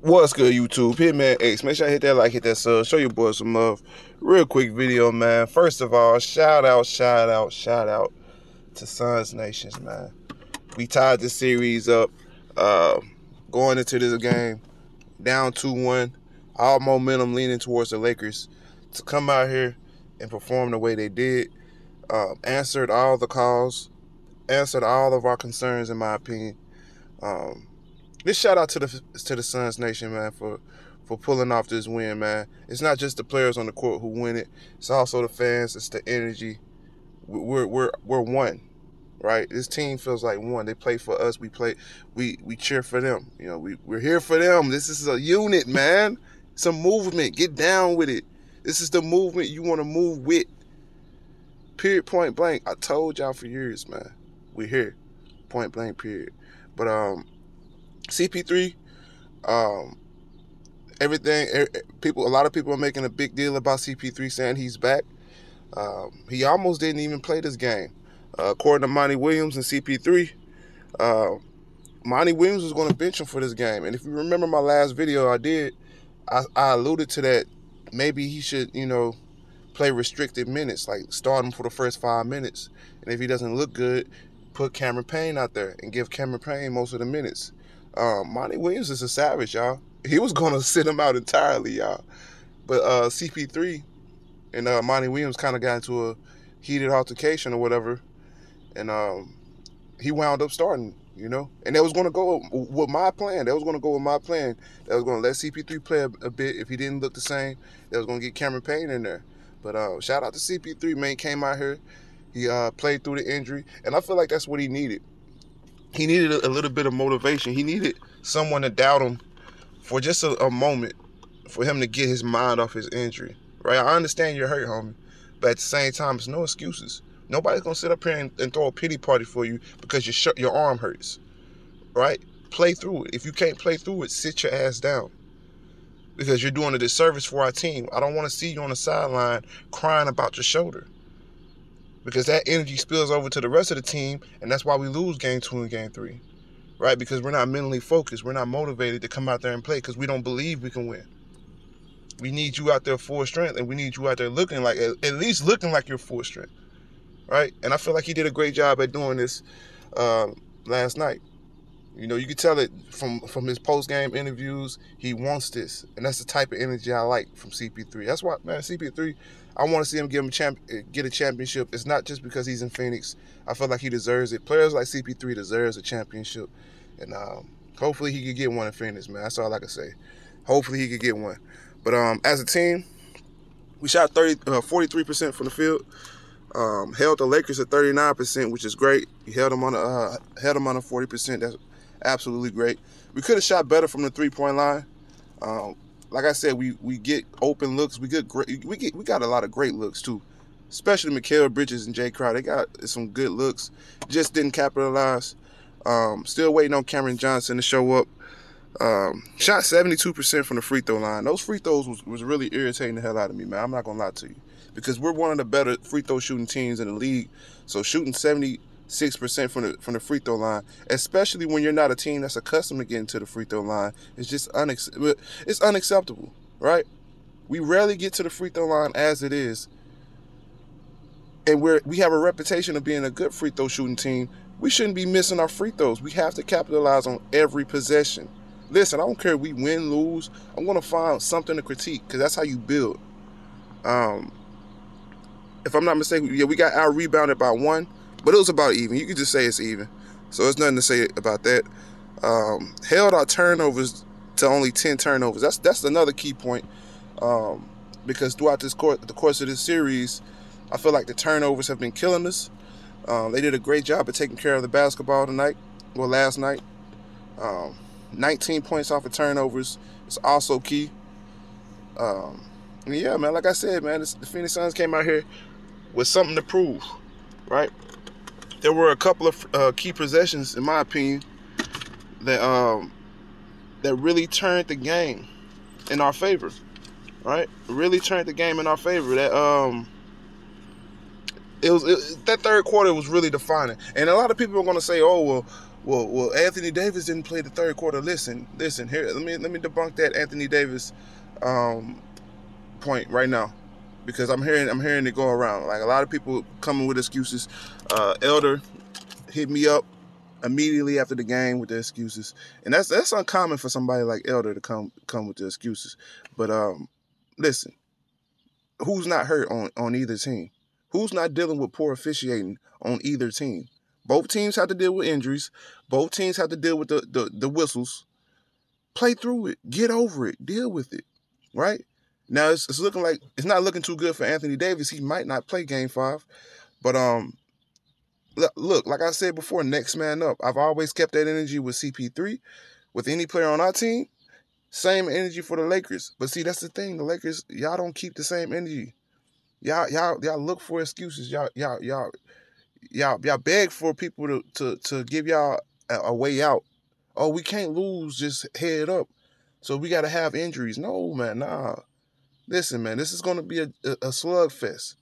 What's good, YouTube? Hitman X. Make sure I hit that like, hit that sub. Show your boys some love. Real quick video, man. First of all, shout out to Suns Nations, man. We tied this series up uh, going into this game down 2-1. All momentum leaning towards the Lakers. To come out here and perform the way they did, answered all the calls, answered all of our concerns, in my opinion. This shout out to the Suns Nation, man, for pulling off this win, man. It's not just the players on the court who win it; it's also the fans. It's the energy. We're one, right? This team feels like one. They play for us. We cheer for them. You know, we're here for them. This is a unit, man. It's a movement. Get down with it. This is the movement you want to move with. Period. Point blank. I told y'all for years, man. We're here. Point blank. Period. But CP3, everything. A lot of people are making a big deal about CP3, saying he's back. He almost didn't even play this game, according to Monty Williams and CP3. Monty Williams was going to bench him for this game, and if you remember my last video I alluded to that. Maybe he should, play restricted minutes, like start him for the first 5 minutes, and if he doesn't look good, put Cameron Payne out there and give Cameron Payne most of the minutes. Monty Williams is a savage, y'all. He was going to sit him out entirely, y'all. But CP3 and Monty Williams kind of got into a heated altercation or whatever, and he wound up starting, And that was going to go with my plan. That was going to let CP3 play a bit. If he didn't look the same, that was going to get Cameron Payne in there. But shout out to CP3, man. Came out here. He played through the injury, and I feel like that's what he needed. He needed a little bit of motivation. He needed someone to doubt him for just a moment, for him to get his mind off his injury, right? I understand you're hurt, homie, but at the same time, it's no excuses. Nobody's going to sit up here and throw a pity party for you because your arm hurts, right? Play through it. If you can't play through it, sit your ass down, because you're doing a disservice for our team. I don't want to see you on the sideline crying about your shoulder, because that energy spills over to the rest of the team, and that's why we lose game 2 and game 3, right? Because we're not mentally focused. We're not motivated to come out there and play because we don't believe we can win. We need you out there full strength, and we need you out there looking like, at least looking like you're full strength, right? And I feel like he did a great job at doing this last night. You could tell it from his post-game interviews. He wants this, and that's the type of energy I like from CP3. That's why, man, CP3, I want to see him get a championship. It's not just because he's in Phoenix. I feel like he deserves it. Players like CP3 deserves a championship, and hopefully he could get one in Phoenix, man. That's all I can say. Hopefully he could get one. But as a team, we shot 43% from the field. Held the Lakers at 39%, which is great. He held them on a 40%. That's absolutely great. We could have shot better from the 3-point line. Like I said, we get open looks. We got a lot of great looks too, especially Mikal Bridges and Jay Crowder. They got some good looks. Just didn't capitalize. Still waiting on Cameron Johnson to show up. Shot 72% from the free throw line. Those free throws was really irritating the hell out of me, man. I'm not gonna lie to you, because we're one of the better free throw shooting teams in the league. So shooting 76% from the free throw line, especially when you're not a team that's accustomed to getting to the free throw line, it's just unacceptable, right? We rarely get to the free throw line as it is, and we have a reputation of being a good free throw shooting team. We shouldn't be missing our free throws. We have to capitalize on every possession. Listen, I don't care if we win, lose. I'm going to find something to critique, because that's how you build. If I'm not mistaken, we got out-rebounded by 1, but it was about even. You could just say it's even. So there's nothing to say about that. Held our turnovers to only 10 turnovers. That's another key point, because throughout the course of this series, I feel like the turnovers have been killing us. They did a great job of taking care of the basketball last night. 19 points off of turnovers is also key. Yeah, man, like I said, man, the Phoenix Suns came out here with something to prove, right? There were a couple of key possessions, in my opinion, that really turned the game in our favor, right? Really turned the game in our favor. That that third quarter was really defining. And a lot of people are going to say, oh, well, Well, Anthony Davis didn't play the third quarter. Listen. Here, let me debunk that Anthony Davis um, point right now, because I'm hearing it go around. Like a lot of people coming with excuses. Elder hit me up immediately after the game with the excuses, and that's uncommon for somebody like Elder to come with the excuses. But listen, who's not hurt on either team? Who's not dealing with poor officiating on either team? Both teams have to deal with injuries. Both teams have to deal with the whistles. Play through it. Get over it. Deal with it. Right? Now it's looking like it's not looking too good for Anthony Davis. He might not play Game 5. But look, like I said before, next man up. I've always kept that energy with CP3. With any player on our team, same energy for the Lakers. But see, that's the thing. The Lakers, y'all don't keep the same energy. Y'all look for excuses. Y'all beg for people to give y'all a way out. Oh, we can't lose just head up, so we got to have injuries. No, man, nah. Listen, man, this is going to be a slugfest.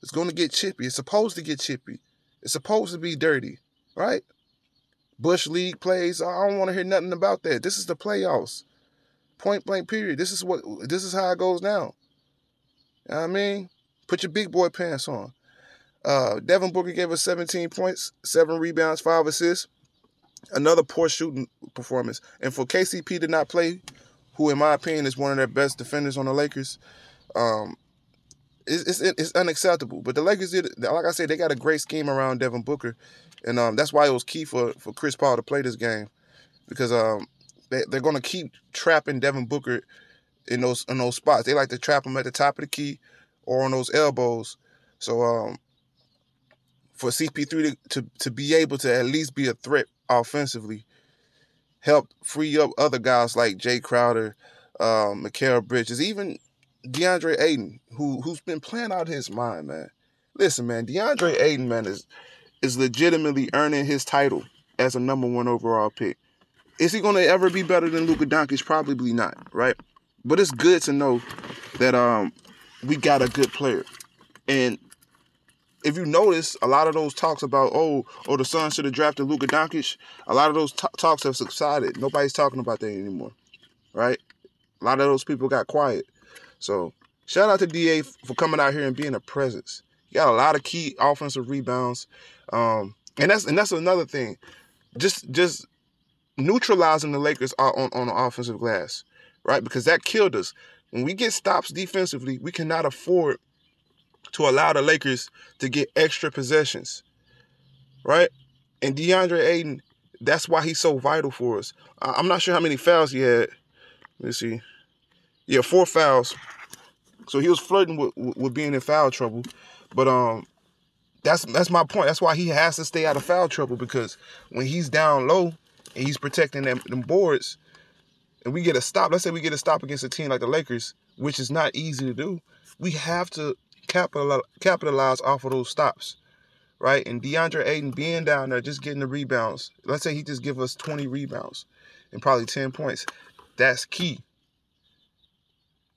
It's going to get chippy. It's supposed to get chippy. It's supposed to be dirty, right? Bush League plays. I don't want to hear nothing about that. This is the playoffs. Point blank period. This is how it goes down. You know what I mean? Put your big boy pants on. Devin Booker gave us 17 points, 7 rebounds, 5 assists. Another poor shooting performance. And for KCP to not play, who in my opinion is one of their best defenders on the Lakers, it's unacceptable. But the Lakers did, like I said, they got a great scheme around Devin Booker. And that's why it was key for Chris Paul to play this game. Because they're going to keep trapping Devin Booker in those spots. They like to trap him at the top of the key or on those elbows. So for CP3 to be able to at least be a threat offensively, helped free up other guys like Jay Crowder, Mikal Bridges, even DeAndre Ayton, who's been playing out his mind, man. Listen, man, DeAndre Ayton, man, is legitimately earning his title as a number 1 overall pick. Is he going to ever be better than Luka Doncic? Probably not, right? But it's good to know that we got a good player. And if you notice, a lot of those talks about, the Suns should have drafted Luka Doncic, a lot of those talks have subsided. Nobody's talking about that anymore, right? A lot of those people got quiet. So shout out to DA for coming out here and being a presence. He got a lot of key offensive rebounds. And that's another thing. Just neutralizing the Lakers on the offensive glass, right? Because that killed us. When we get stops defensively, we cannot afford to allow the Lakers to get extra possessions, right? And DeAndre Ayton, that's why he's so vital for us. I'm not sure how many fouls he had. Let's see. Yeah, 4 fouls. So he was flirting with being in foul trouble. But that's my point. That's why he has to stay out of foul trouble, because when he's down low and he's protecting them boards, and we get a stop, let's say we get a stop against a team like the Lakers, which is not easy to do, we have to capitalize off of those stops, right? And DeAndre Ayton being down there, just getting the rebounds. Let's say he just give us 20 rebounds and probably 10 points. That's key.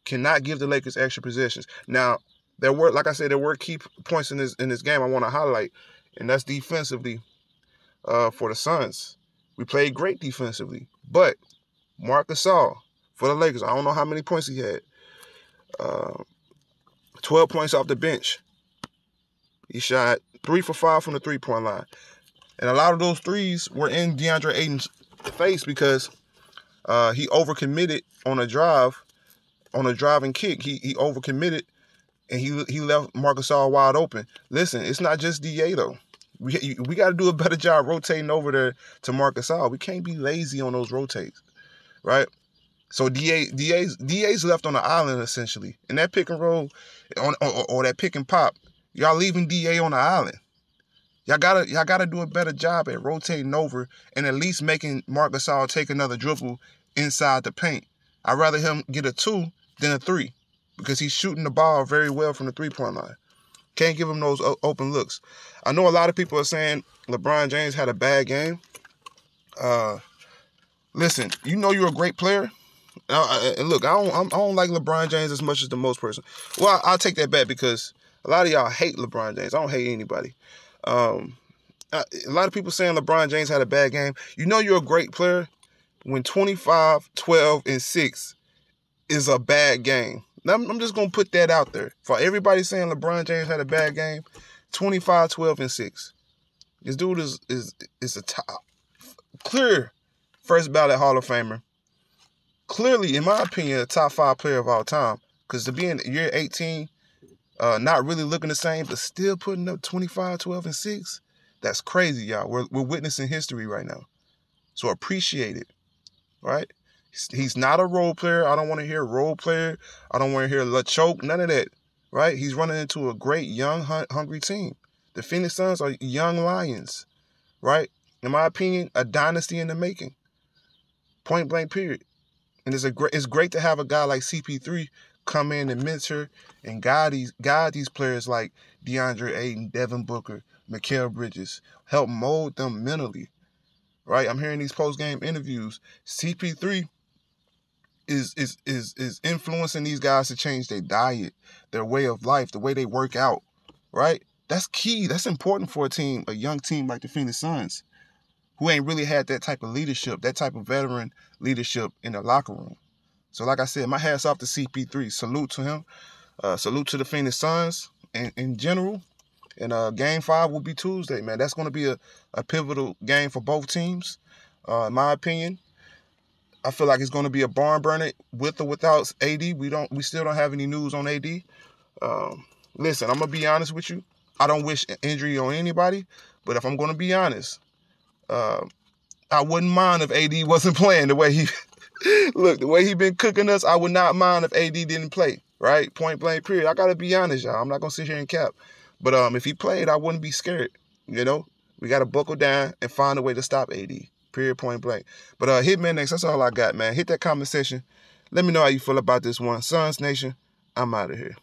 Cannot give the Lakers extra possessions. Now, there were key points in this game I want to highlight, and that's defensively for the Suns. We played great defensively, but Marc Gasol for the Lakers, I don't know how many points he had. 12 points off the bench. He shot 3 for 5 from the three-point line. And a lot of those threes were in DeAndre Ayton's face because he overcommitted on a driving kick. He overcommitted, and he left Marc Gasol wide open. Listen, it's not just DA though. We got to do a better job rotating over there to Marc Gasol. We can't be lazy on those rotates, right? So DA's left on the island essentially. In that pick and roll, or that pick and pop, y'all leaving DA on the island. Y'all gotta do a better job at rotating over and at least making Marc Gasol take another dribble inside the paint. I'd rather him get a 2 than a 3 because he's shooting the ball very well from the three-point line. Can't give him those open looks. I know a lot of people are saying LeBron James had a bad game. Listen, you know you're a great player. And look, I don't like LeBron James as much as the most person. Well, I'll take that back because a lot of y'all hate LeBron James. I don't hate anybody. A lot of people saying LeBron James had a bad game. You know you're a great player when 25, 12, and 6 is a bad game. Now, I'm just going to put that out there. For everybody saying LeBron James had a bad game, 25, 12, and 6. This dude is a top, clear first ballot Hall of Famer. Clearly, in my opinion, a top 5 player of all time. Because to be in year 18, not really looking the same, but still putting up 25, 12, and 6, that's crazy, y'all. We're witnessing history right now. So appreciate it, right? He's not a role player. I don't want to hear role player. I don't want to hear La Choke, none of that, right? He's running into a great, young, hungry team. The Phoenix Suns are young lions, right? In my opinion, a dynasty in the making. Point blank, period. And it's great to have a guy like CP3 come in and mentor and guide these players like DeAndre Ayton, Devin Booker, Mikal Bridges, help mold them mentally, right? I'm hearing these post-game interviews. CP3 is influencing these guys to change their diet, their way of life, the way they work out, right? That's key. That's important for a young team like the Phoenix Suns, who ain't really had that type of leadership, that type of veteran leadership in the locker room. So like I said, my hat's off to CP3. Salute to him. Salute to the Phoenix Suns in general. And Game 5 will be Tuesday, man. That's going to be a pivotal game for both teams, in my opinion. I feel like it's going to be a barn burner with or without AD. We still don't have any news on AD. Listen, I'm going to be honest with you. I don't wish injury on anybody, but if I'm going to be honest, I wouldn't mind if AD wasn't playing the way he look, the way he been cooking us. I would not mind if AD didn't play, right? Point blank, period. I got to be honest, y'all. I'm not going to sit here and cap. But if he played, I wouldn't be scared, you know? We got to buckle down and find a way to stop AD, period, point blank. But Hitman Next, that's all I got, man. Hit that comment section. Let me know how you feel about this one. Suns Nation, I'm out of here.